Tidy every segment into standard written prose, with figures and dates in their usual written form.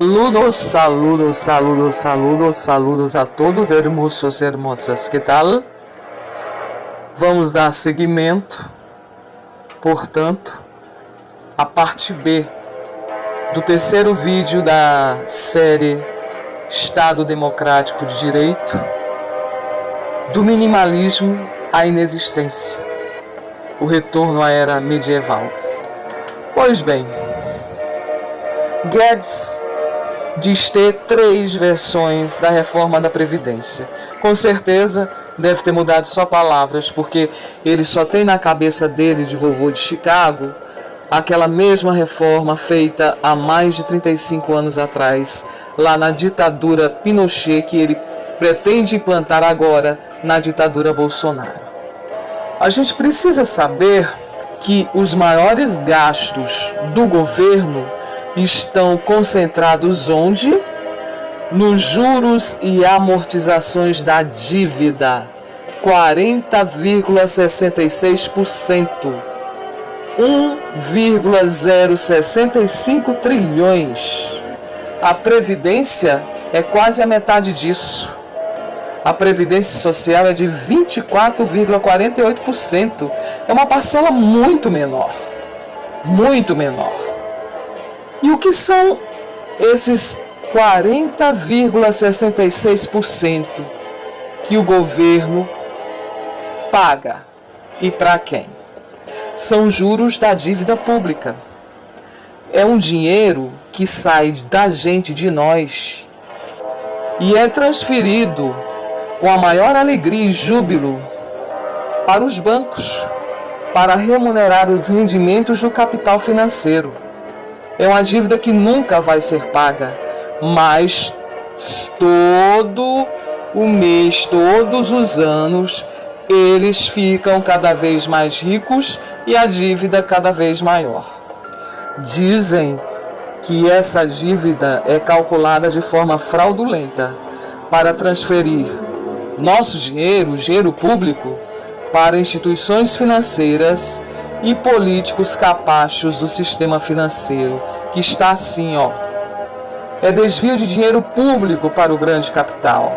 Saludos, saludos, saludos, saludos, saludos a todos, hermosos e hermosas. Que tal? Vamos dar seguimento, portanto, à parte B do terceiro vídeo da série Estado Democrático de Direito, do minimalismo à inexistência, o retorno à era medieval. Pois bem, Guedes diz ter 3 versões da reforma da Previdência. Com certeza deve ter mudado só palavras, porque ele só tem na cabeça dele, de vovô de Chicago, aquela mesma reforma feita há mais de 35 anos atrás, lá na ditadura Pinochet, que ele pretende implantar agora na ditadura Bolsonaro. A gente precisa saber que os maiores gastos do governo estão concentrados onde? Nos juros e amortizações da dívida, 40,66%, 1,065 trilhões. A Previdência é quase a metade disso. A Previdência Social é de 24,48%. É uma parcela muito menor. Muito menor. E o que são esses 40,66% que o governo paga? E para quem? São juros da dívida pública. É um dinheiro que sai da gente, de nós, e é transferido com a maior alegria e júbilo para os bancos, para remunerar os rendimentos do capital financeiro. É uma dívida que nunca vai ser paga, mas todo o mês, todos os anos, eles ficam cada vez mais ricos e a dívida cada vez maior. Dizem que essa dívida é calculada de forma fraudulenta para transferir nosso dinheiro, o dinheiro público, para instituições financeiras e políticos capachos do sistema financeiro, que está assim, é desvio de dinheiro público para o grande capital,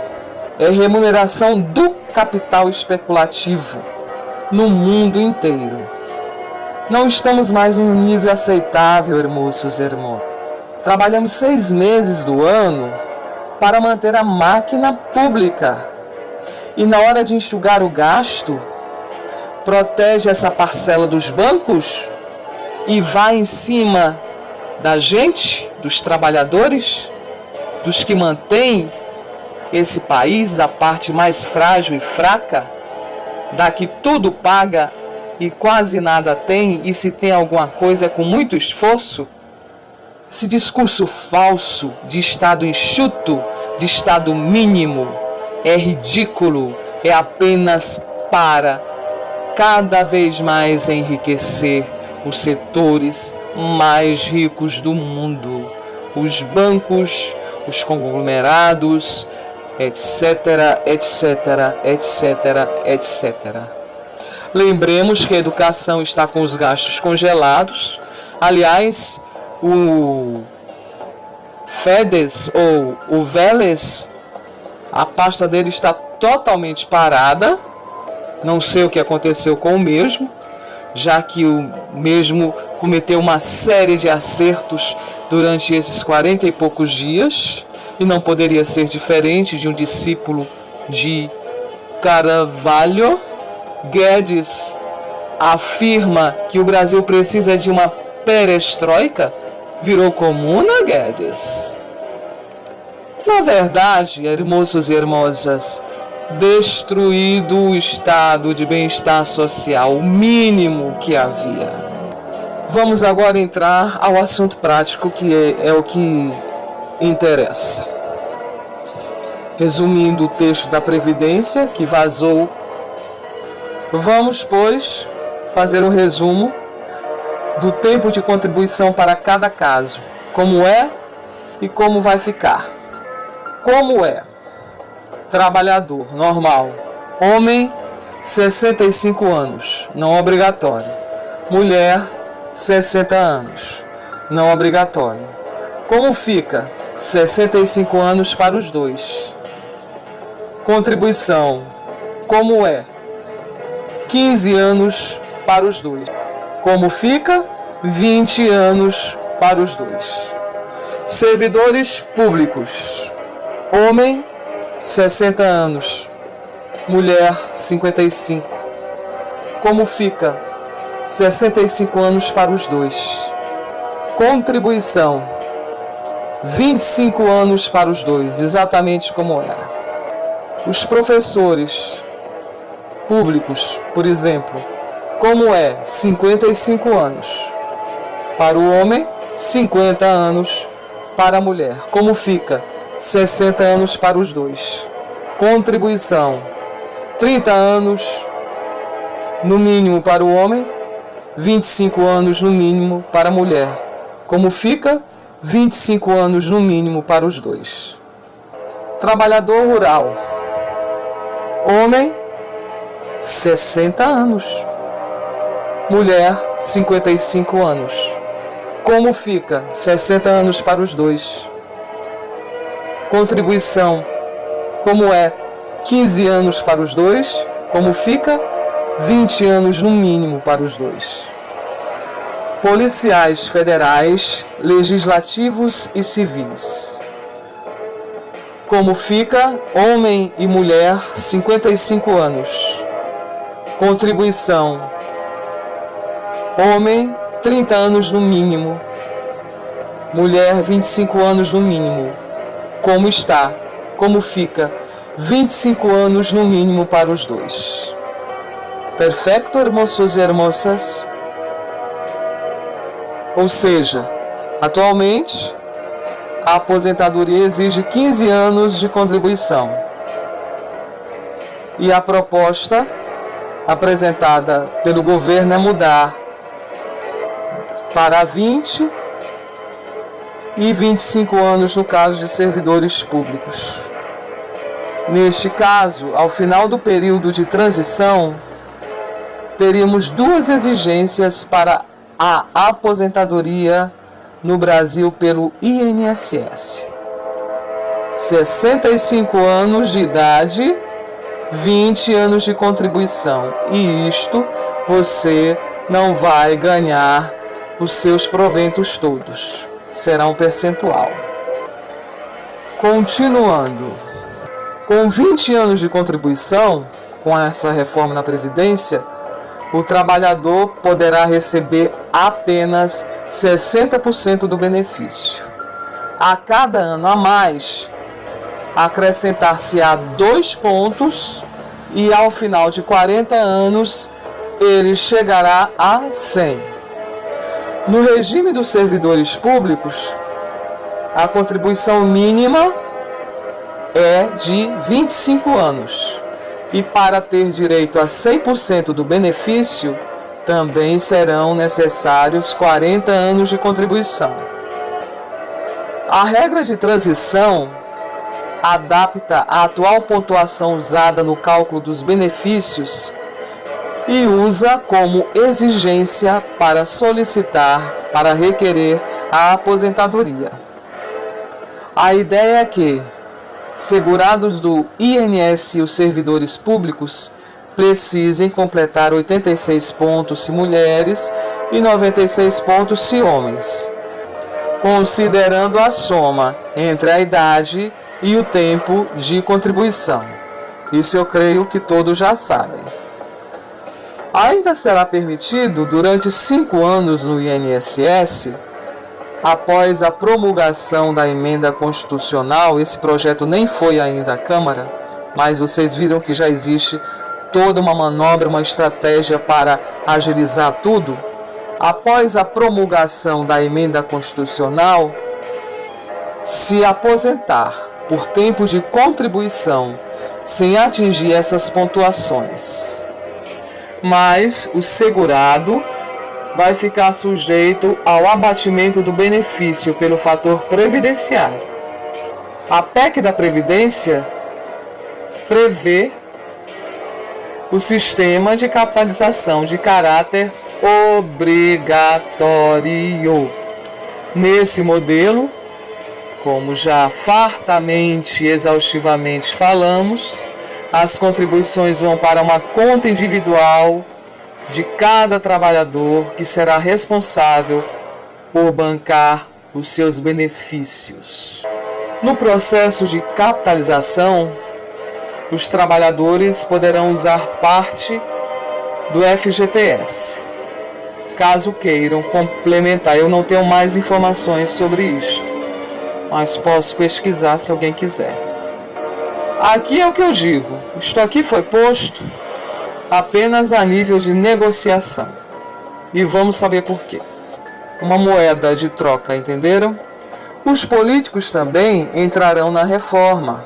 é remuneração do capital especulativo no mundo inteiro. Não estamos mais em um nível aceitável, hermosos e irmãos. Trabalhamos 6 meses do ano para manter a máquina pública e na hora de enxugar o gasto, protege essa parcela dos bancos e vai em cima da gente, dos trabalhadores, dos que mantêm esse país, da parte mais frágil e fraca, da que tudo paga e quase nada tem, e se tem alguma coisa é com muito esforço. Esse discurso falso de Estado enxuto, de Estado mínimo, é ridículo, é apenas para cada vez mais enriquecer os setores mais ricos do mundo, os bancos, os conglomerados, etc, etc, etc, etc. Lembremos que a educação está com os gastos congelados. Aliás, o FEDES ou o Vélez, a pasta dele está totalmente parada. Não sei o que aconteceu com o mesmo, já que o mesmo cometeu uma série de acertos durante esses 40 e poucos dias, e não poderia ser diferente de um discípulo de Carvalho. Guedes afirma que o Brasil precisa de uma perestroika. Virou comuna, Guedes? Na verdade, hermosos e hermosas, destruído o estado de bem-estar social, o mínimo que havia. Vamos agora entrar ao assunto prático, que é o que interessa. Resumindo o texto da Previdência que vazou, vamos, pois, fazer um resumo do tempo de contribuição para cada caso, como é e como vai ficar. Como é? Trabalhador, normal. Homem, 65 anos, não obrigatório. Mulher, 60 anos, não obrigatório. Como fica? 65 anos para os dois. Contribuição, como é? 15 anos para os dois. Como fica? 20 anos para os dois. Servidores públicos. Homem, 60 anos. Mulher, 55. Como fica? 65 anos para os dois. Contribuição, 25 anos para os dois, exatamente como era. Os professores públicos, por exemplo, como é? 55 anos para o homem, 50 anos para a mulher. Como fica? 60 anos para os dois. Contribuição, 30 anos no mínimo para o homem, 25 anos no mínimo para a mulher. Como fica? 25 anos no mínimo para os dois. Trabalhador rural. Homem, 60 anos. Mulher, 55 anos. Como fica? 60 anos para os dois. Contribuição, como é? 15 anos para os dois. Como fica? 20 anos no mínimo para os dois. Policiais federais, legislativos e civis. Como fica? Homem e mulher, 55 anos. Contribuição. Homem, 30 anos no mínimo. Mulher, 25 anos no mínimo. Como está? Como fica? 25 anos no mínimo para os dois. Perfeito, hermosos e hermosas? Ou seja, atualmente, a aposentadoria exige 15 anos de contribuição. E a proposta apresentada pelo governo é mudar para 20 e 25 anos no caso de servidores públicos. Neste caso, ao final do período de transição, teríamos duas exigências para a aposentadoria no Brasil pelo INSS. 65 anos de idade, 20 anos de contribuição. E isto você não vai ganhar os seus proventos todos. Será um percentual. Continuando. Com 20 anos de contribuição, com essa reforma na Previdência, o trabalhador poderá receber apenas 60% do benefício. A cada ano a mais, acrescentar-se-á 2 pontos e ao final de 40 anos ele chegará a 100. No regime dos servidores públicos, a contribuição mínima é de 25 anos. E para ter direito a 100% do benefício, também serão necessários 40 anos de contribuição. A regra de transição adapta a atual pontuação usada no cálculo dos benefícios e usa como exigência para solicitar, para requerer a aposentadoria. A ideia é que segurados do INSS e os servidores públicos precisem completar 86 pontos se mulheres e 96 pontos se homens, considerando a soma entre a idade e o tempo de contribuição. Isso eu creio que todos já sabem. Ainda será permitido, durante 5 anos no INSS, após a promulgação da emenda constitucional, esse projeto nem foi ainda à Câmara, mas vocês viram que já existe toda uma manobra, uma estratégia para agilizar tudo. Após a promulgação da emenda constitucional, se aposentar por tempo de contribuição sem atingir essas pontuações. Mas o segurado vai ficar sujeito ao abatimento do benefício pelo fator previdenciário. A PEC da Previdência prevê o sistema de capitalização de caráter obrigatório. Nesse modelo, Como já fartamente e exaustivamente falamos, as contribuições vão para uma conta individual de cada trabalhador que será responsável por bancar os seus benefícios. No processo de capitalização, os trabalhadores poderão usar parte do FGTS, caso queiram complementar. Eu não tenho mais informações sobre isto, mas posso pesquisar se alguém quiser. Aqui é o que eu digo, isto aqui foi posto apenas a nível de negociação. E vamos saber por quê. Uma moeda de troca, entenderam? Os políticos também entrarão na reforma.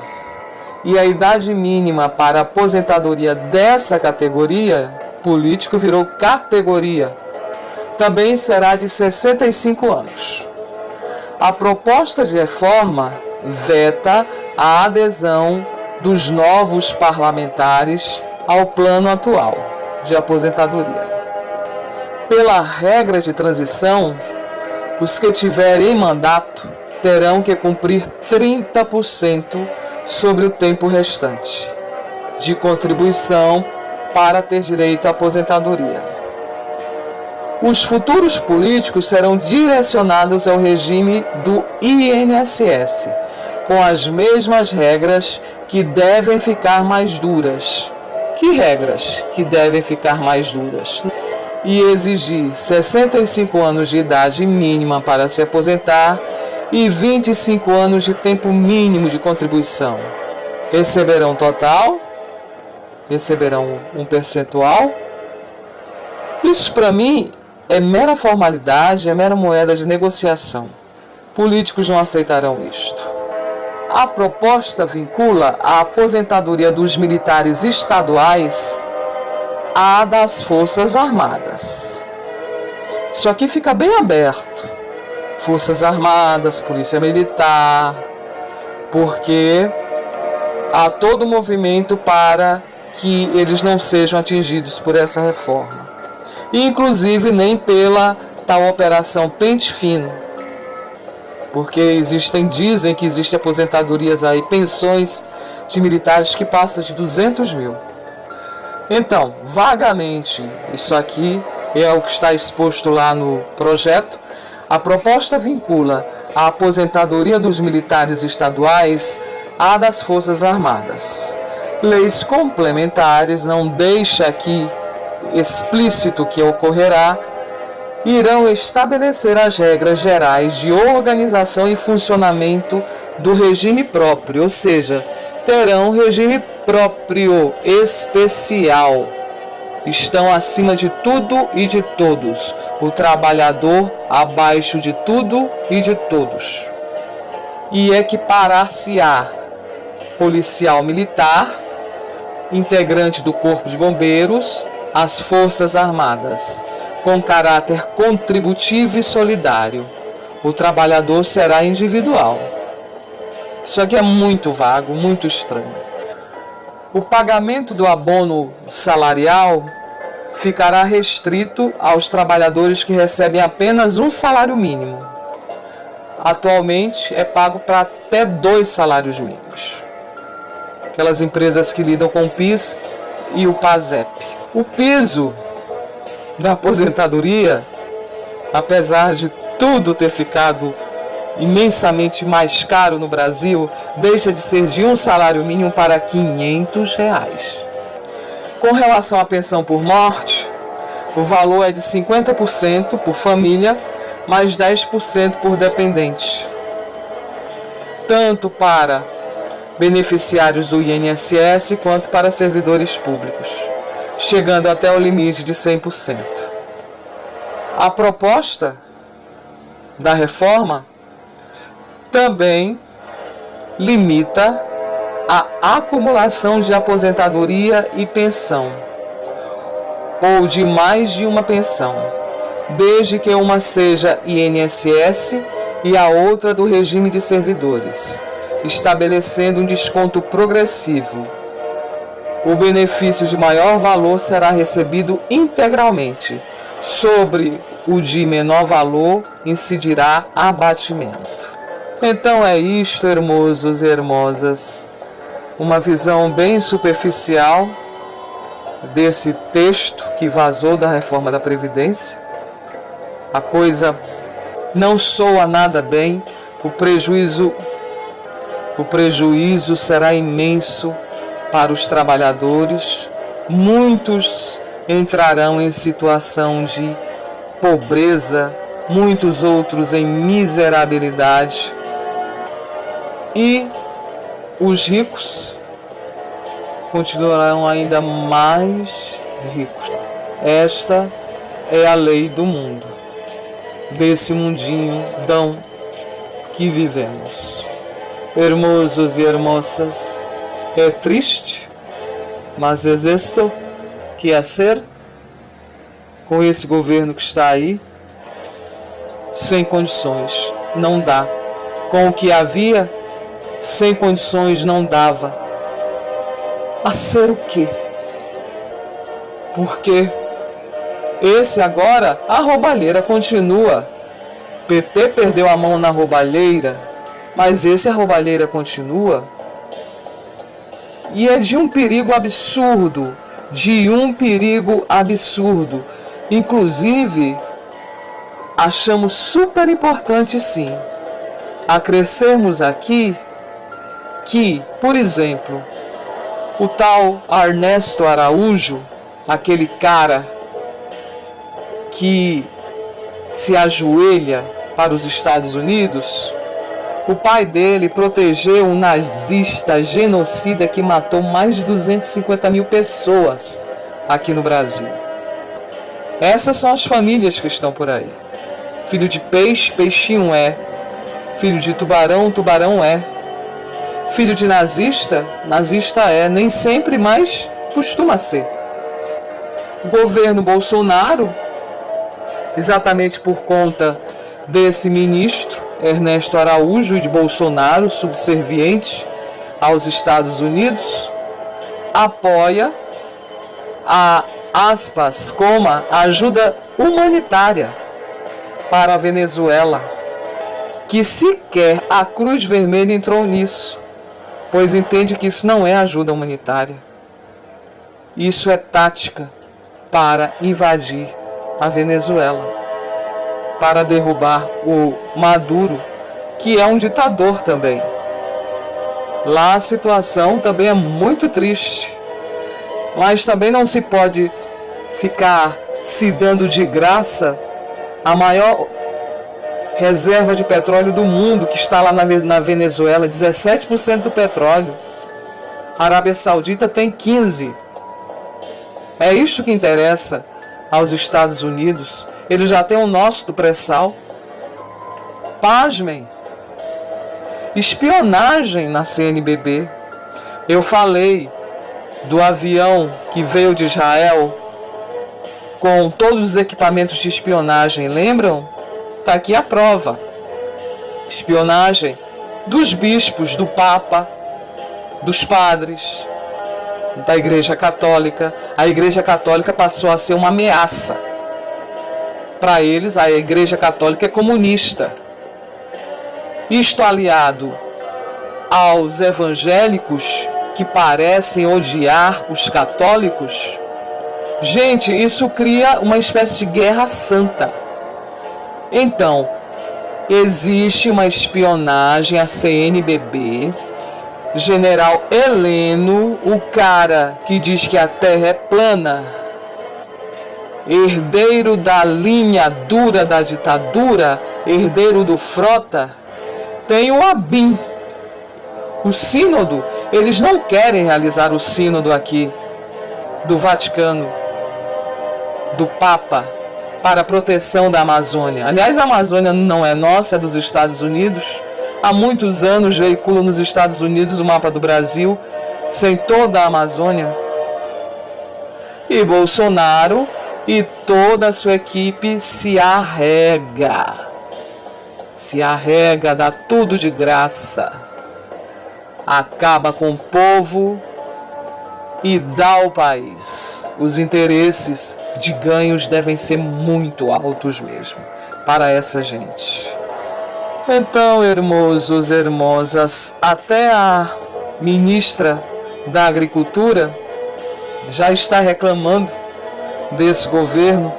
E a idade mínima para a aposentadoria dessa categoria, político virou categoria, também será de 65 anos. A proposta de reforma veta a adesão dos novos parlamentares ao plano atual de aposentadoria. Pela regra de transição, os que tiverem mandato terão que cumprir 30% sobre o tempo restante de contribuição para ter direito à aposentadoria. Os futuros políticos serão direcionados ao regime do INSS, com as mesmas regras que devem ficar mais duras. Que regras que devem ficar mais duras? E exigir 65 anos de idade mínima para se aposentar e 25 anos de tempo mínimo de contribuição. Receberão total? Receberão um percentual? Isso para mim é mera formalidade, é mera moeda de negociação. Políticos não aceitarão isto. A proposta vincula a aposentadoria dos militares estaduais à das Forças Armadas. Isso aqui fica bem aberto. Forças Armadas, Polícia Militar, porque há todo um movimento para que eles não sejam atingidos por essa reforma. E, inclusive, nem pela tal operação Pente Fino, porque dizem que existem aposentadorias aí, pensões de militares que passam de 200 mil. Então, vagamente, isso aqui é o que está exposto lá no projeto. A proposta vincula a aposentadoria dos militares estaduais à das Forças Armadas. Leis complementares, não deixa aqui explícito que ocorrerá, irão estabelecer as regras gerais de organização e funcionamento do regime próprio, ou seja, terão regime próprio especial. Estão acima de tudo e de todos. O trabalhador abaixo de tudo e de todos. E equiparar-se-á policial militar, integrante do Corpo de Bombeiros, às Forças Armadas, com caráter contributivo e solidário. O trabalhador será individual. Isso aqui é muito vago, muito estranho. O pagamento do abono salarial ficará restrito aos trabalhadores que recebem apenas um salário mínimo. Atualmente é pago para até 2 salários mínimos. Aquelas empresas que lidam com o PIS e o PASEP. O piso da aposentadoria, apesar de tudo ter ficado imensamente mais caro no Brasil, deixa de ser de um salário mínimo para R$500. Com relação à pensão por morte, o valor é de 50% por família, mais 10% por dependente, tanto para beneficiários do INSS quanto para servidores públicos, chegando até o limite de 100%. A proposta da reforma também limita a acumulação de aposentadoria e pensão, ou de mais de uma pensão, desde que uma seja INSS e a outra do regime de servidores, estabelecendo um desconto progressivo. O benefício de maior valor será recebido integralmente. Sobre o de menor valor incidirá abatimento. Então é isto, hermosos e hermosas, uma visão bem superficial desse texto que vazou da reforma da Previdência. A coisa não soa nada bem, o prejuízo será imenso para os trabalhadores. Muitos entrarão em situação de pobreza, muitos outros em miserabilidade. E os ricos continuarão ainda mais ricos. Esta é a lei do mundo, desse mundinho que vivemos. Hermosos e hermosas, é triste, mas existe que a ser com esse governo que está aí, sem condições, não dá. Com o que havia, sem condições, não dava. A ser o quê? Porque esse agora, a roubalheira continua. PT perdeu a mão na roubalheira, mas a roubalheira continua. E é de um perigo absurdo, Inclusive, achamos super importante sim, acrescermos aqui que, por exemplo, o tal Ernesto Araújo, aquele cara que se ajoelha para os Estados Unidos, o pai dele protegeu um nazista genocida que matou mais de 250 mil pessoas aqui no Brasil. Essas são as famílias que estão por aí. Filho de peixe, peixinho é. Filho de tubarão, tubarão é. Filho de nazista, nazista é. Nem sempre, mas costuma ser. O governo Bolsonaro, exatamente por conta desse ministro, Ernesto Araújo de Bolsonaro, subserviente aos Estados Unidos, apoia a como ajuda humanitária para a Venezuela, que sequer a Cruz Vermelha entrou nisso, pois entende que isso não é ajuda humanitária. Isso é tática para invadir a Venezuela, para derrubar o Maduro, que é um ditador também. Lá a situação também é muito triste, mas também não se pode ficar se dando de graça a maior reserva de petróleo do mundo, que está lá na Venezuela, 17% do petróleo. A Arábia Saudita tem 15%. É isto que interessa aos Estados Unidos. Eles já têm o nosso do pré-sal. Pasmem. Espionagem na CNBB. Eu falei do avião que veio de Israel com todos os equipamentos de espionagem, lembram? Está aqui a prova. Espionagem dos bispos, do Papa, dos padres, da Igreja Católica. A Igreja Católica passou a ser uma ameaça. Para eles, a Igreja Católica é comunista. Isto aliado aos evangélicos, que parecem odiar os católicos. Gente, isso cria uma espécie de guerra santa. Então, existe uma espionagem, a CNBB, General Heleno, o cara que diz que a Terra é plana, herdeiro da linha dura da ditadura, herdeiro do Frota, tem o ABIN, o sínodo. Eles não querem realizar o sínodo aqui do Vaticano, do Papa, para a proteção da Amazônia. Aliás, a Amazônia não é nossa, é dos Estados Unidos. Há muitos anos veiculam nos Estados Unidos o mapa do Brasil, sem toda a Amazônia. E Bolsonaro e toda a sua equipe se arrega, dá tudo de graça, acaba com o povo e dá ao país. Os interesses de ganhos devem ser muito altos mesmo para essa gente. Então, hermosos, hermosas, até a ministra da Agricultura já está reclamando desse governo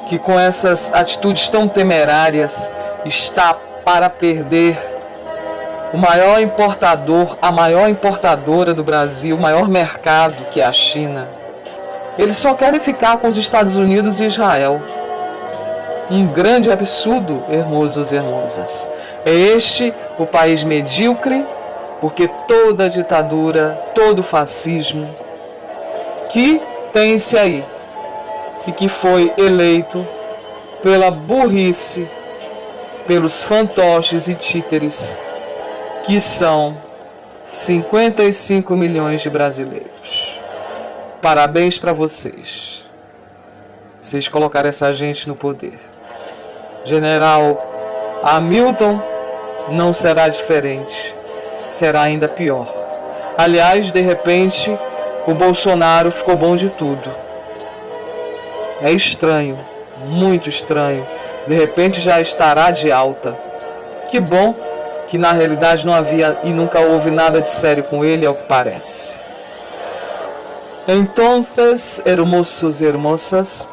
que, com essas atitudes tão temerárias, está para perder o maior importador, a maior importadora do Brasil, o maior mercado, que é a China. Eles só querem ficar com os Estados Unidos e Israel. Um grande absurdo, hermosos e hermosas. É este o país medíocre, porque toda ditadura, todo fascismo que tem-se aí e que foi eleito pela burrice, pelos fantoches e títeres, que são 55 milhões de brasileiros. Parabéns para vocês. Vocês colocaram essa gente no poder. General Hamilton não será diferente. Será ainda pior. Aliás, de repente, o Bolsonaro ficou bom de tudo. É estranho, muito estranho. De repente já estará de alta. Que bom que na realidade não havia e nunca houve nada de sério com ele, ao que parece. Então, hermosos e hermosas,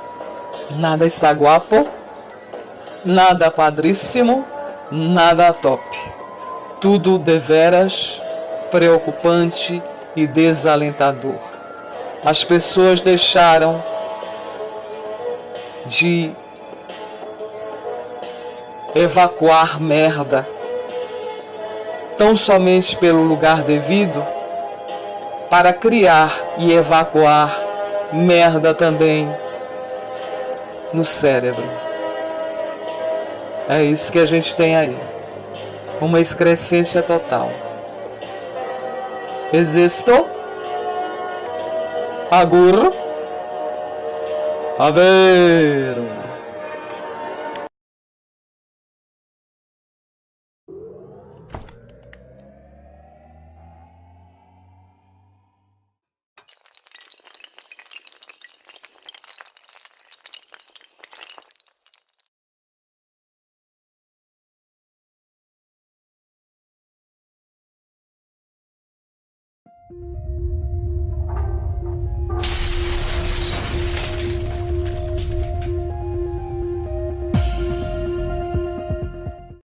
nada está guapo, nada padríssimo, nada top. Tudo deveras preocupante e desalentador. As pessoas deixaram de evacuar merda tão somente pelo lugar devido para criar e evacuar merda também no cérebro. É isso que a gente tem aí. Uma excrescência total. Existo. Agur. Avero.